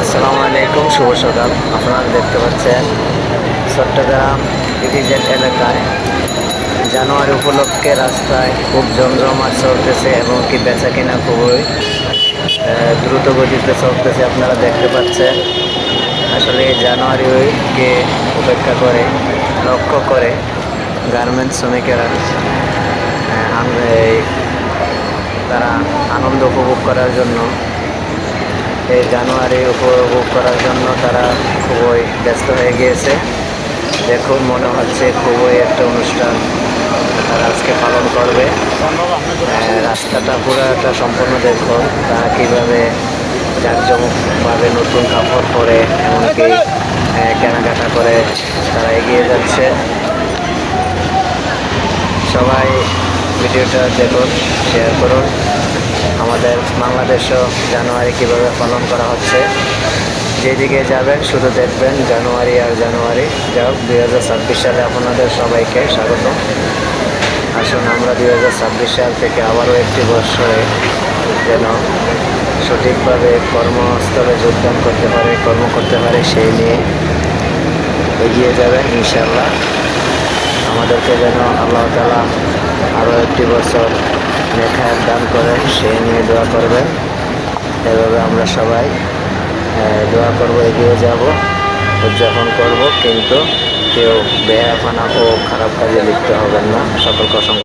আসসালামু আলাইকুম, শুভ সকাল। আপনারা দেখতে পাচ্ছেন চট্টগ্রাম ইপিজেড এলাকায় জানুয়ারি উপলক্ষে রাস্তায় খুব জমজমাট চলতেছে এবং কি বেচা কিনা খুবই দ্রুত গতিতে চলতেছে। আপনারা দেখতে পাচ্ছেন আসলে জানুয়ারিকে উপেক্ষা করে লক্ষ্য করে গার্মেন্টস শ্রমিকেরা তারা আনন্দ উপভোগ করার জন্য এই জানুয়ারি উপভোগ করার জন্য তারা খুবই ব্যস্ত হয়ে গিয়েছে। দেখুন, মনে হচ্ছে খুবই একটা অনুষ্ঠান তারা আজকে পালন করবে। রাস্তাটা পুরোটা সম্পূর্ণ দেখুন, তারা কীভাবে জাঁকজমকভাবে নতুন কাপড় পরে এমনকি কেনাকাটা করে তারা এগিয়ে যাচ্ছে। সবাই ভিডিওটা দেখুন, শেয়ার করুন। আমাদের বাংলাদেশও জানুয়ারি কীভাবে পালন করা হচ্ছে, যেদিকে যাবেন শুধু দেখবেন জানুয়ারি আর জানুয়ারি। যাই হোক, 2026 সালে আপনাদের সবাইকে স্বাগত। আসুন আমরা 2026 সাল থেকে আবারও একটি বছরে যেন সঠিকভাবে কর্মস্থলে যোগদান করতে পারে, কর্ম করতে পারে, সেই নিয়ে এগিয়ে যাবেন ইনশাআল্লাহ। আমাদেরকে যেন আল্লাহ তাআলা আরও একটি বছর নেখায়ের দান করেন, সেই নিয়ে দোয়া করবেন। এভাবে আমরা সবাই দোয়া করব, এগিয়ে যাব, উদযাপন করব, কিন্তু কেউ বেহায়াপনা ও খারাপ কাজে লিপ্ত হবেন না। সকলকে অসংখ্য